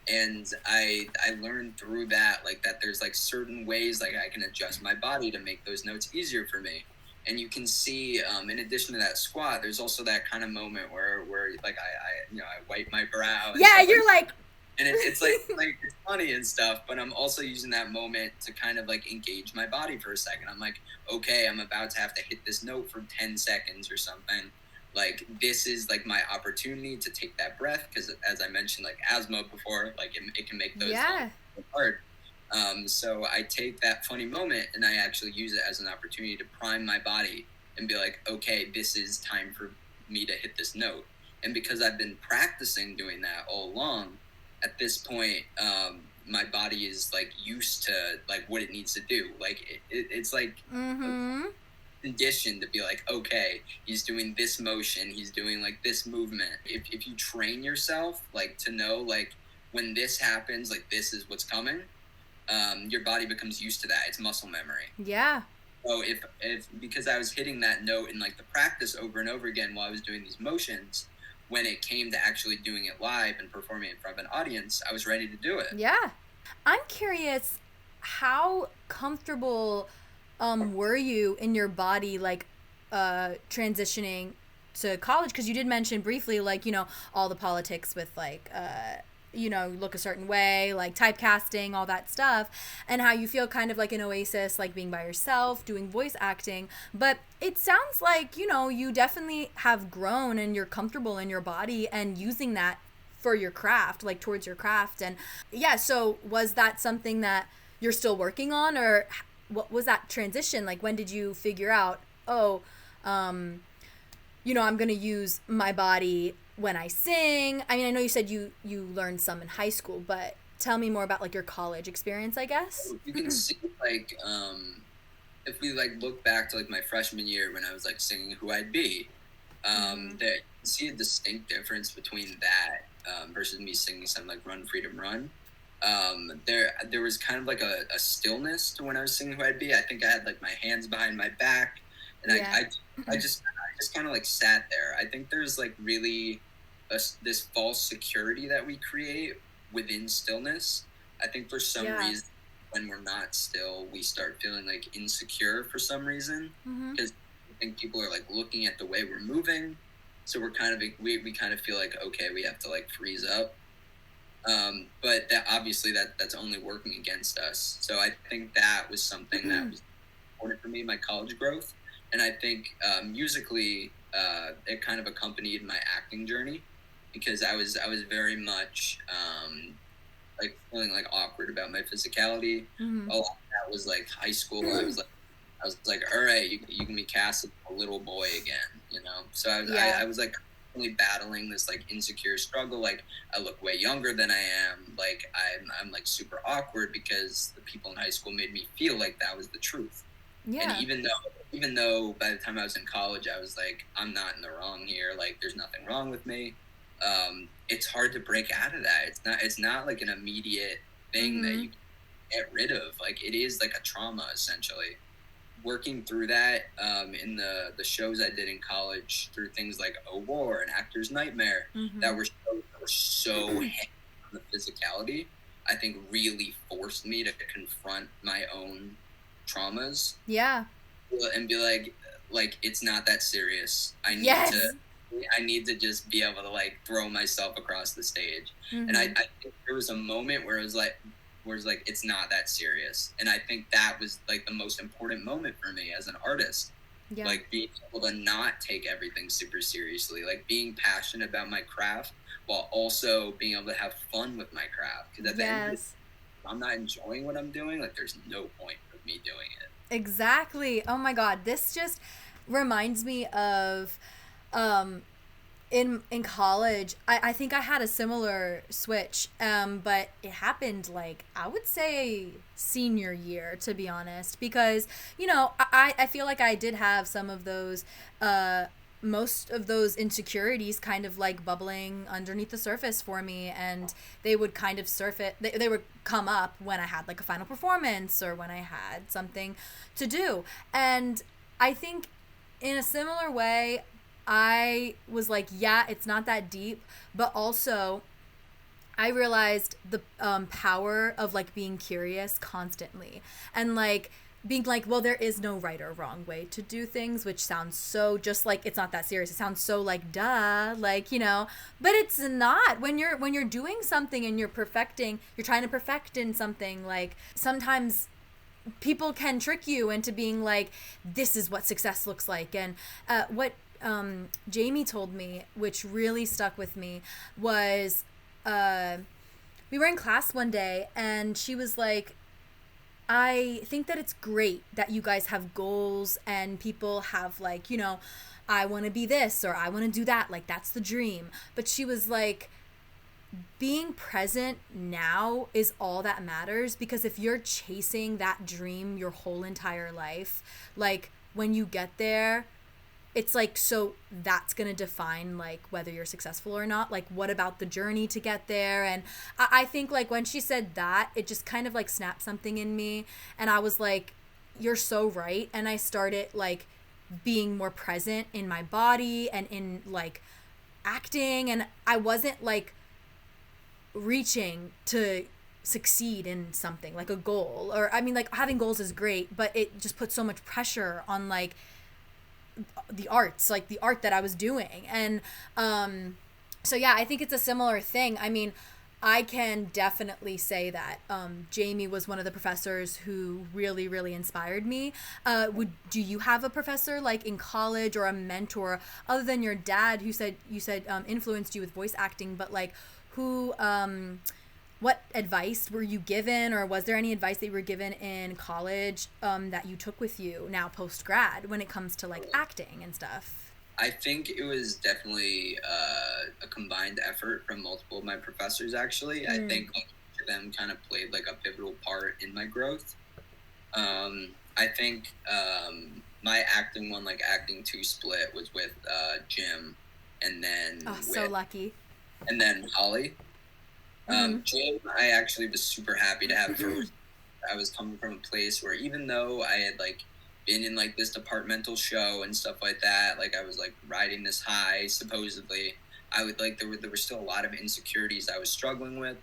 And I learned through that, like that there's like certain ways like I can adjust my body to make those notes easier for me. And you can see, in addition to that squat, there's also that kind of moment where like I wipe my brow. Yeah, you're like and it's like it's funny and stuff, but I'm also using that moment to kind of like engage my body for a second. I'm like, okay, I'm about to have to hit this note for 10 seconds or something. Like this is like my opportunity to take that breath, because as I mentioned, like asthma before, like it can make those hard. So I take that funny moment and I actually use it as an opportunity to prime my body and be like, okay, this is time for me to hit this note. And because I've been practicing doing that all along, at this point, my body is like used to like what it needs to do. Like it's like conditioned to be like, okay, he's doing this motion, he's doing like this movement. If you train yourself like to know like when this happens, like this is what's coming, your body becomes used to that. It's muscle memory. Yeah. So if because I was hitting that note in like the practice over and over again while I was doing these motions, when it came to actually doing it live and performing it in front of an audience, I was ready to do it. Yeah. I'm curious, how comfortable were you in your body, like transitioning to college? Because you did mention briefly, like, you know, all the politics with like look a certain way, like typecasting, all that stuff, and how you feel kind of like an oasis, like being by yourself, doing voice acting. But it sounds like, you definitely have grown and you're comfortable in your body and using that for your craft, like towards your craft. And yeah, so was that something that you're still working on, or what was that transition? Like, when did you figure out, I'm going to use my body when I sing? I mean, I know you said you learned some in high school, but tell me more about like your college experience, I guess. You can see like, if we like look back to like my freshman year when I was like singing Who I'd Be, that you can see a distinct difference between that versus me singing something like Run Freedom Run. There was kind of like a stillness to when I was singing Who I'd Be. I think I had like my hands behind my back, and I just kind of like sat there. I think there's like really this false security that we create within stillness. I think for some reason, when we're not still, we start feeling like insecure for some reason, because I think people are like looking at the way we're moving, so we're kind of we kind of feel like, okay, we have to like freeze up. But that obviously that's only working against us. So I think that was something that was important for me, my college growth. And I think musically, it kind of accompanied my acting journey, because I was very much like feeling like awkward about my physicality. A lot of that was like high school. I was like, all right, you can be cast as a little boy again, So I was like constantly battling this like insecure struggle. Like, I look way younger than I am. Like, I'm like super awkward because the people in high school made me feel like that was the truth. Yeah. And even though by the time I was in college, I was like, I'm not in the wrong here. Like, there's nothing wrong with me. It's hard to break out of that. It's not like an immediate thing that you can get rid of. Like, it is like a trauma, essentially. Working through that in the shows I did in college, through things like A War and Actor's Nightmare, that were so heavy on the physicality, I think really forced me to confront my own traumas. Yeah. And be like it's not that serious. I need to just be able to like throw myself across the stage. And I think there was a moment where it was like it's not that serious. And I think that was like the most important moment for me as an artist. Yeah. Like, being able to not take everything super seriously, like being passionate about my craft while also being able to have fun with my craft. Because at the end of it, if I'm not enjoying what I'm doing, like, there's no point of me doing it. Exactly. Oh my God. This just reminds me of in college. I think I had a similar switch, but it happened like, I would say senior year, to be honest, because I feel like I did have some of those most of those insecurities kind of like bubbling underneath the surface for me, and they would kind of they would come up when I had like a final performance or when I had something to do. And I think in a similar way, I was like, yeah, it's not that deep, but also I realized the power of like being curious constantly, and like being like, well, there is no right or wrong way to do things, which sounds so just like it's not that serious. It sounds so like duh, like, but it's not. When you're doing something and you're trying to perfect in something, like sometimes people can trick you into being like, this is what success looks like. And what Jamie told me, which really stuck with me, was we were in class one day and she was like, I think that it's great that you guys have goals and people have like, I want to be this or I want to do that. Like, that's the dream. But she was like, being present now is all that matters, because if you're chasing that dream your whole entire life, like when you get there, it's like, so that's going to define like whether you're successful or not. Like, what about the journey to get there? And I think like when she said that, it just kind of like snapped something in me. And I was like, you're so right. And I started like being more present in my body and in like acting. And I wasn't like reaching to succeed in something like a goal, or I mean, like having goals is great, but it just puts so much pressure on like the arts, like the art that I was doing. And so yeah, I think it's a similar thing. I mean, I can definitely say that Jamie was one of the professors who really, really inspired me. Do you have a professor like in college or a mentor other than your dad who you said influenced you with voice acting, but like who what advice were you given, or was there any advice that you were given in college that you took with you now post-grad when it comes to like acting and stuff? I think it was definitely a combined effort from multiple of my professors, actually. I think like, each of them kind of played like a pivotal part in my growth. I think my acting one, like acting two split, was with Jim, and then so lucky. And then Holly. Jim, I actually was super happy to have first. I was coming from a place where even though I had like been in like this departmental show and stuff like that, like I was like riding this high supposedly, I would like there were still a lot of insecurities I was struggling with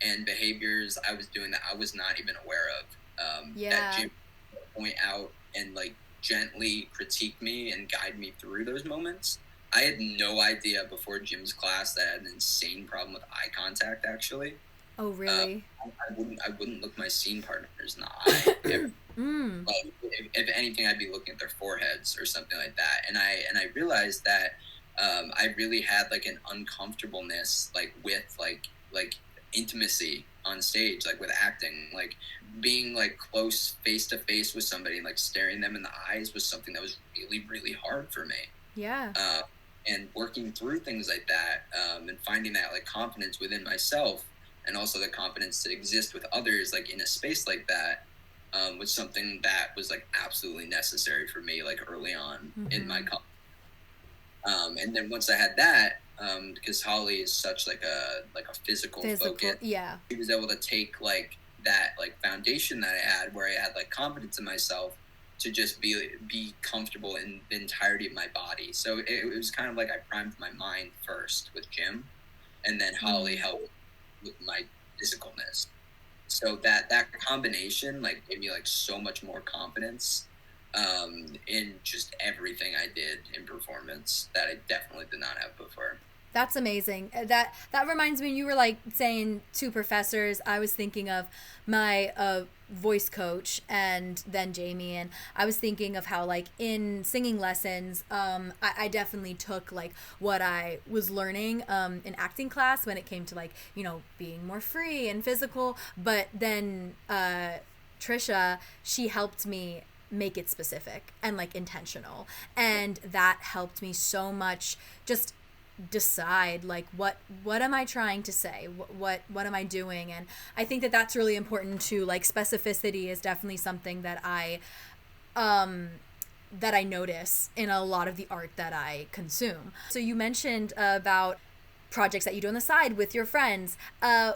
and behaviors I was doing that I was not even aware of. That Jim would point out and like gently critique me and guide me through those moments. I had no idea before Jim's class that I had an insane problem with eye contact, actually. Oh, really? I wouldn't look my scene partners in the eye. Like, if anything, I'd be looking at their foreheads or something like that. And I realized that I really had like an uncomfortableness like with like intimacy on stage, like with acting, like being like close face to face with somebody and like staring them in the eyes was something that was really, really hard for me. Yeah. And working through things like that and finding that like confidence within myself and also the confidence to exist with others like in a space like that was something that was like absolutely necessary for me like early on in my college. And then once I had that, because Holly is such like a physical focus, she was able to take like that like foundation that I had where I had like confidence in myself to just be comfortable in the entirety of my body. So it was kind of like I primed my mind first with Jim, and then Holly helped with my physicalness. So that combination like gave me like so much more confidence in just everything I did in performance that I definitely did not have before. That's amazing. That reminds me, you were like saying two professors. I was thinking of my voice coach and then Jamie, and I was thinking of how like in singing lessons, I definitely took like what I was learning in acting class when it came to like, you know, being more free and physical. But then Trisha, she helped me make it specific and like intentional, and that helped me so much just decide like what am I trying to say, what am I doing. And I think that that's really important too. Like specificity is definitely something that I notice in a lot of the art that I consume. So you mentioned about projects that you do on the side with your friends.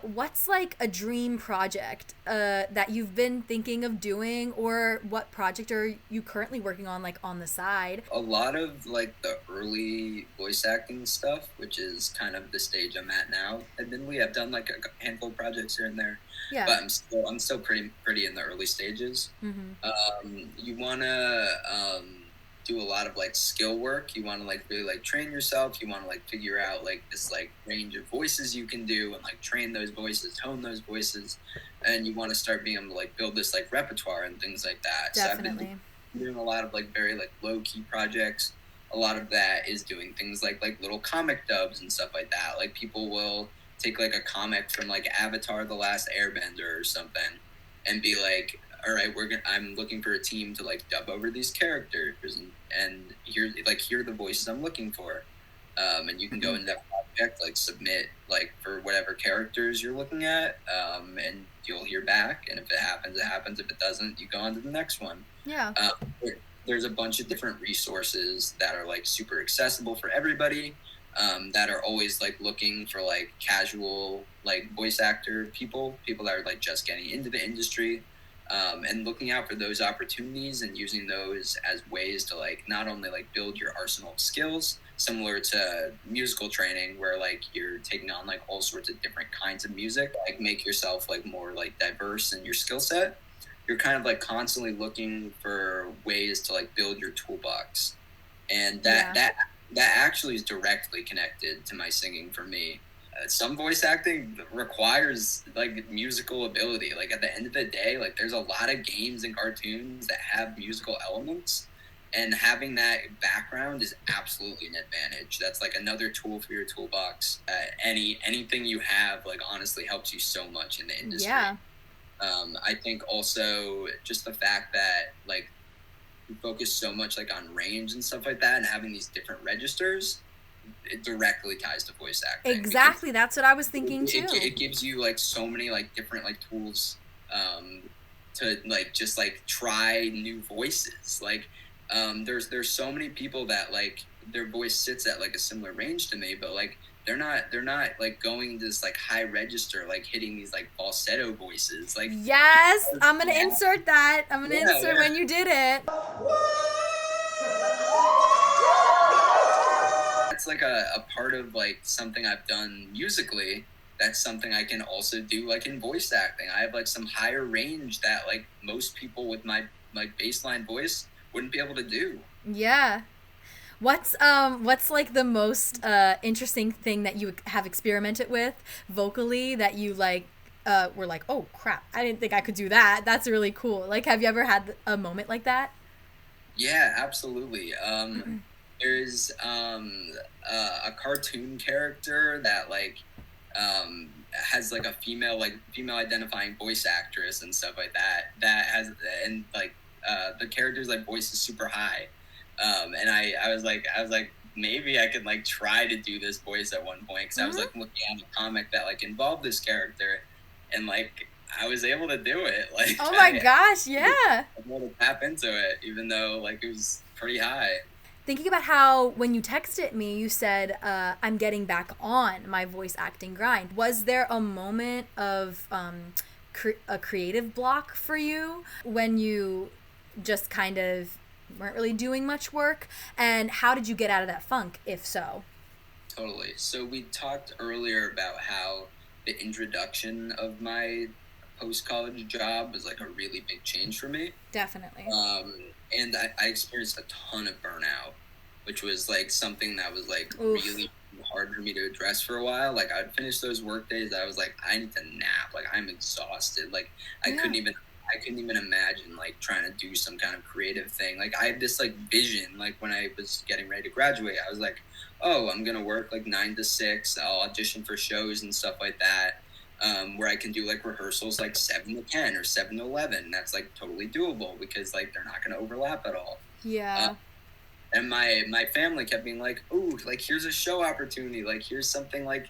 What's like a dream project that you've been thinking of doing, or what project are you currently working on like on the side? A lot of like the early voice acting stuff, which is kind of the stage I'm at now. Admittedly, I've done like a handful of projects here and there, but I'm still pretty in the early stages. You wanna do a lot of like skill work. You want to like really like train yourself. You want to like figure out like this like range of voices you can do and like train those voices, tone those voices, and you want to start being able to like build this like repertoire and things like that. Definitely. So I've been doing a lot of like very like low key projects. A lot of that is doing things like little comic dubs and stuff like that. Like people will take like a comic from like Avatar: The Last Airbender or something and be like, all right, I'm looking for a team to like dub over these characters and here the voices I'm looking for. And you can go into that project, like submit like for whatever characters you're looking at, and you'll hear back. And if it happens, it happens. If it doesn't, you go on to the next one. Yeah. There's a bunch of different resources that are like super accessible for everybody, that are always like looking for like casual like voice actor people that are like just getting into the industry. And looking out for those opportunities and using those as ways to like not only like build your arsenal of skills, similar to musical training where like you're taking on like all sorts of different kinds of music, like make yourself like more like diverse in your skill set. You're kind of like constantly looking for ways to like build your toolbox, and that actually is directly connected to my singing for me. some voice acting requires like musical ability. Like at the end of the day, like there's a lot of games and cartoons that have musical elements, and having that background is absolutely an advantage. That's like another tool for your toolbox. Anything you have, like, honestly helps you so much in the industry. Yeah. I think also just the fact that like we focus so much like on range and stuff like that, and having these different registers, it directly ties to voice acting. Exactly, that's what I was thinking too. It gives you like so many like different like tools to like just like try new voices. Like there's so many people that like their voice sits at like a similar range to me, but like they're not like going to this like high register, like hitting these like falsetto voices. Like, yes, I'm gonna insert that. I'm gonna insert when you did it. That's like a part of like something I've done musically. That's something I can also do like in voice acting. I have like some higher range that like most people with my like baseline voice wouldn't be able to do. Yeah. What's like the most interesting thing that you have experimented with vocally that you like were like, oh crap, I didn't think I could do that. That's really cool. Like, have you ever had a moment like that? Yeah, absolutely. There's a cartoon character that like has like a female identifying voice actress and stuff like that has, and like the character's like voice is super high. And I was like, maybe I could like try to do this voice at one point, because I was like looking at a comic that like involved this character, and like I was able to do it. Like, oh my gosh, yeah. I was able to tap into it, even though like it was pretty high. Thinking about how when you texted me, you said, I'm getting back on my voice acting grind. Was there a moment of a creative block for you when you just kind of weren't really doing much work? And how did you get out of that funk, if so? Totally. So we talked earlier about how the introduction of my post-college job was like a really big change for me. Definitely. And I experienced a ton of burnout, which was like something that was like really hard for me to address for a while. Like I'd finish those work days, I was like, I need to nap. Like I'm exhausted. Like I couldn't even imagine like trying to do some kind of creative thing. Like I had this like vision, like when I was getting ready to graduate, I was like, oh, I'm gonna work like 9 to 6. I'll audition for shows and stuff like that, where I can do like rehearsals like 7 to 10 or 7 to 11. That's like totally doable because like they're not gonna overlap at all. Yeah. And my family kept being like, oh, like here's a show opportunity, like here's something like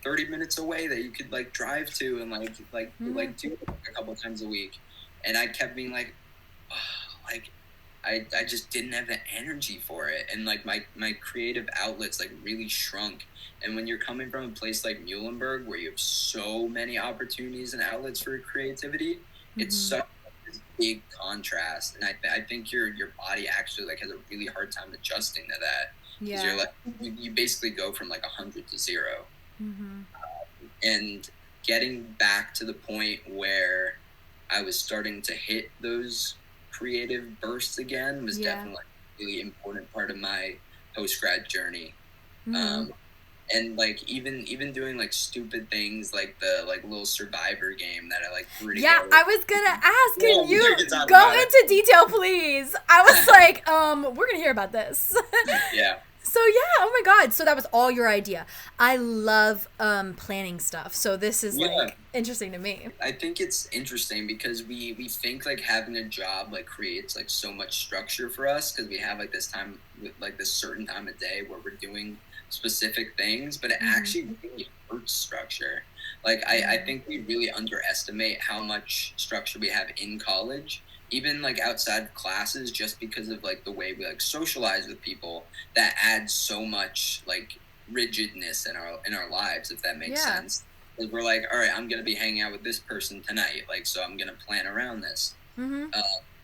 30 minutes away that you could like drive to and like do a couple times a week. And I kept being like, oh, like I just didn't have the energy for it. And like my creative outlets like really shrunk. And when you're coming from a place like Muhlenberg, where you have so many opportunities and outlets for creativity, it's such a big contrast. And I think your body actually like has a really hard time adjusting to that. Yeah. You're like, you basically go from like 100 to 0. And getting back to the point where I was starting to hit those creative bursts again was definitely a really important part of my post-grad journey. And like even doing like stupid things like the like little Survivor game that I like threw together. Yeah, I was gonna ask, can you go into detail, please? I was like, we're gonna hear about this. Yeah. So yeah, oh my god. So that was all your idea. I love planning stuff. So this is like interesting to me. I think it's interesting because we think like having a job like creates like so much structure for us because we have like this time, like this certain time of day where we're doing specific things, but it actually really hurts structure. Like I think we really underestimate how much structure we have in college, even like outside of classes, just because of like the way we like socialize with people. That adds so much like rigidness in our lives, if that makes sense. Because we're like, all right, I'm gonna be hanging out with this person tonight, like so I'm gonna plan around this.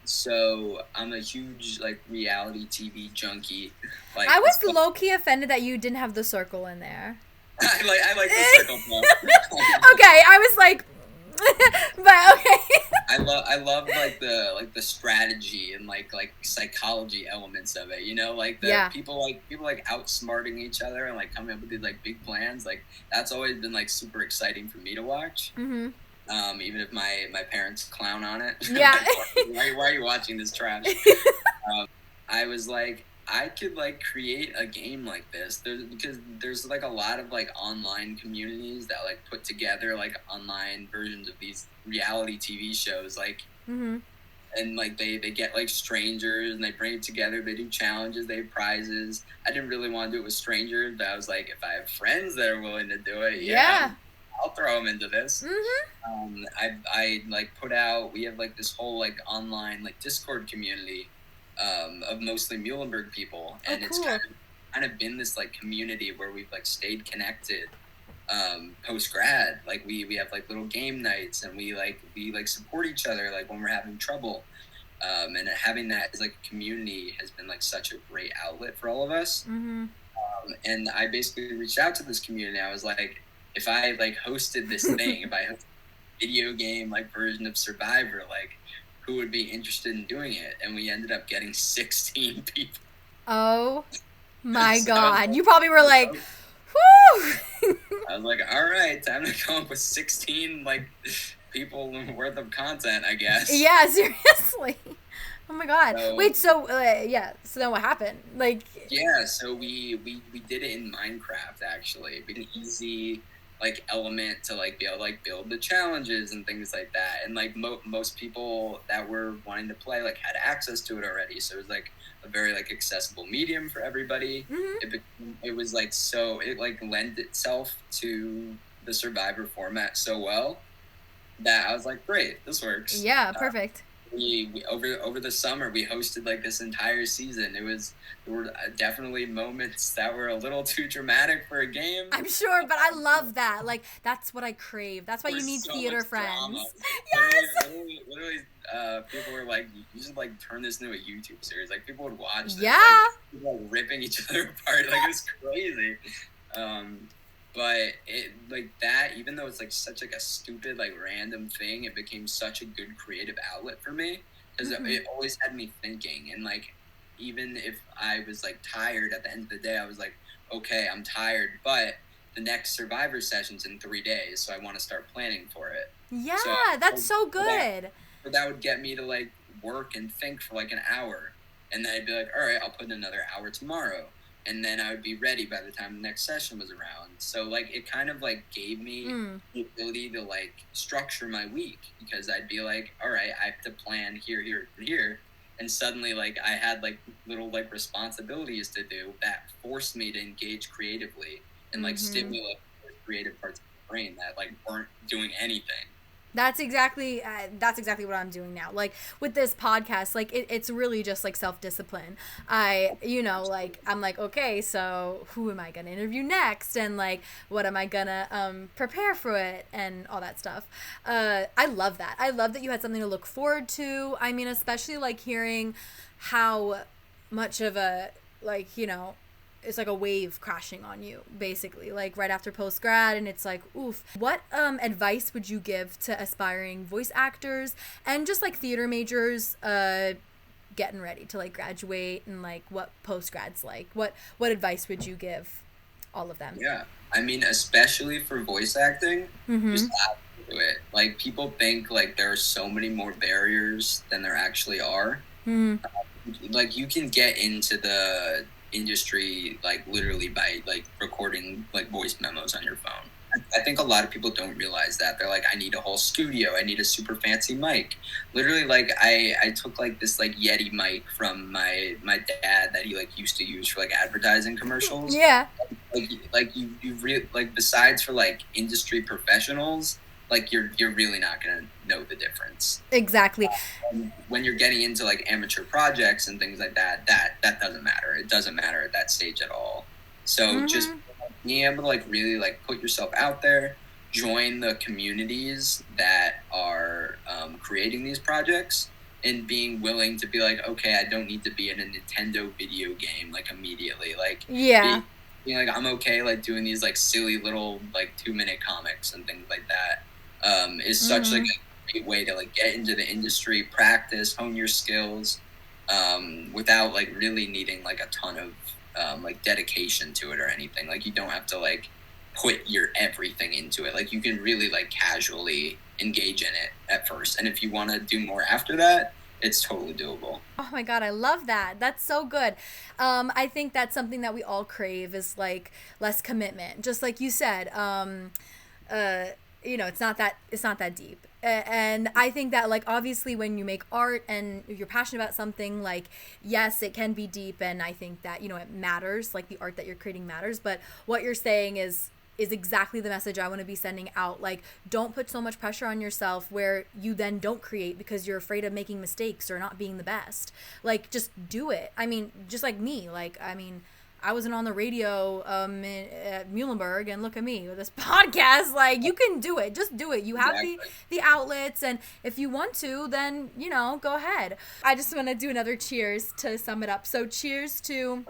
So I'm a huge like reality TV junkie. Like I was low-key offended that you didn't have the circle in there. I like the circle. Okay, I was like, But okay. I love like the strategy and like psychology elements of it, you know, like the people like outsmarting each other and like coming up with these like big plans. Like that's always been like super exciting for me to watch. Even if my parents clown on it. Yeah. Like, why are you watching this trash? I was like, I could like create a game like this because there's like a lot of like online communities that like put together like online versions of these reality TV shows, like and like they get like strangers and they bring it together, they do challenges, they have prizes. I didn't really want to do it with strangers, but I was like, if I have friends that are willing to do it, I'll throw them into this. I like put out, we have like this whole like online like Discord community of mostly Muhlenberg people, and it's kind of been this like community where we've like stayed connected post-grad. Like we have like little game nights, and we support each other like when we're having trouble, and having that as like a community has been like such a great outlet for all of us. And I basically reached out to this community. I was like, if I like hosted this thing, if I hosted a video game like version of Survivor, like who would be interested in doing it? And we ended up getting 16 people. Oh my God. You probably were like, whoo! I was like, all right, time to come up with 16 like people worth of content, I guess. Yeah, seriously. Oh my God. So, wait, so then what happened? Like, yeah, so we did it in Minecraft, actually. We did an easy like element to like be able to like build the challenges and things like that, and like most people that were wanting to play like had access to it already, so it was like a very like accessible medium for everybody. It was like, so it like lent itself to the Survivor format so well that I was like, great, this works. Yeah, perfect. We over the summer we hosted like this entire season. There were definitely moments that were a little too dramatic for a game. I'm sure, but I love that. Like, that's what I crave. That's why you need so theater much friends. Drama. Yes. Literally, people were like, "You should like turn this into a YouTube series." Like people would watch this. Yeah. Like, people like ripping each other apart. Like it's crazy. But it like that, even though it's like such like a stupid like random thing, it became such a good creative outlet for me because it always had me thinking. And like even if I was like tired at the end of the day, I was like, okay, I'm tired, but the next Survivor session's in 3 days, so I want to start planning for it. Yeah, that's so good. That would get me to like work and think for like an hour, and then I'd be like, all right, I'll put in another hour tomorrow. And then I would be ready by the time the next session was around. So, like, it kind of, like, gave me the ability to, like, structure my week. Because I'd be like, all right, I have to plan here, here, and here. And suddenly, like, I had, like, little, like, responsibilities to do that forced me to engage creatively and, like, stimulate the creative parts of the brain that, like, weren't doing anything. That's exactly what I'm doing now. Like with this podcast, like it's really just like self-discipline. I'm like, okay, so who am I gonna interview next, and like what am I gonna prepare for it, and all that stuff. I love that. I love that you had something to look forward to. I mean, especially like hearing how much of a it's like a wave crashing on you, basically, like right after post-grad, and it's like, oof. What advice would you give to aspiring voice actors and just like theater majors getting ready to like graduate, and like what post-grad's like? What advice would you give all of them? Yeah, I mean, especially for voice acting, just add to it. Like people think like there are so many more barriers than there actually are. Like you can get into the industry like literally by like recording like voice memos on your phone. I think a lot of people don't realize that. They're like, I need a whole studio, I need a super fancy mic. Literally, like I took like this like Yeti mic from my dad that he like used to use for like advertising commercials. Yeah. Like you like besides for like industry professionals, like you're really not gonna know the difference. Exactly. When you're getting into like amateur projects and things like that doesn't matter. It doesn't matter at that stage at all. So just being able to like really like put yourself out there, join the communities that are creating these projects, and being willing to be like, okay, I don't need to be in a Nintendo video game like immediately. Like being like, I'm okay like doing these like silly little like 2-minute comics and things like that. is such like a great way to like get into the industry, practice, hone your skills, without like really needing like a ton of like dedication to it or anything. Like you don't have to like put your everything into it. Like you can really like casually engage in it at first, and if you want to do more after that, it's totally doable. Oh my God, I love that. That's so good. I think that's something that we all crave is like less commitment. Just like you said, you know, it's not that deep. And I think that like obviously when you make art and if you're passionate about something, like yes, it can be deep, and I think that, you know, it matters, like the art that you're creating matters, but what you're saying is exactly the message I want to be sending out. Like, don't put so much pressure on yourself where you then don't create because you're afraid of making mistakes or not being the best. Like, just do it. I mean, just like me, like, I mean, I wasn't on the radio at Muhlenberg, and look at me with this podcast. Like, you can do it. Just do it. You have the outlets, and if you want to, then, you know, go ahead. I just want to do another cheers to sum it up. So cheers to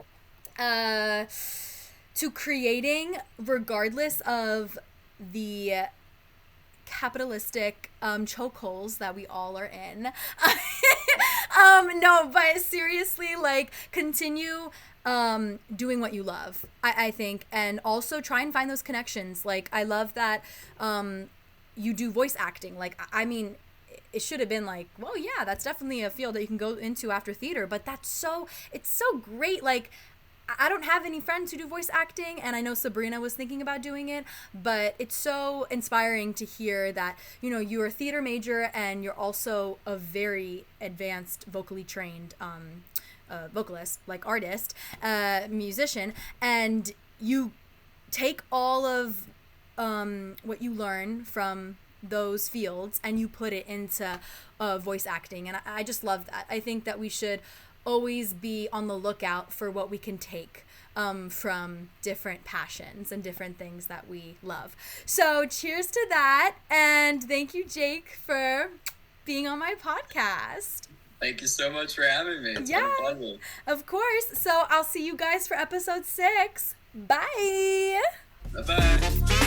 creating regardless of the capitalistic chokeholds that we all are in. No, but seriously, like, continue doing what you love, I think, and also try and find those connections. Like, I love that you do voice acting. Like, I mean, it should have been like, well, yeah, that's definitely a field that you can go into after theater, but it's so great. Like, I don't have any friends who do voice acting, and I know Sabrina was thinking about doing it, but it's so inspiring to hear that, you know, you're a theater major and you're also a very advanced vocally trained vocalist, like artist, musician, and you take all of what you learn from those fields and you put it into voice acting, and I just love that. I think that we should always be on the lookout for what we can take from different passions and different things that we love. So cheers to that, and thank you, Jake, for being on my podcast. Thank you so much for having me. It's been a pleasure. Of course. So I'll see you guys for episode 6. Bye. Bye-bye.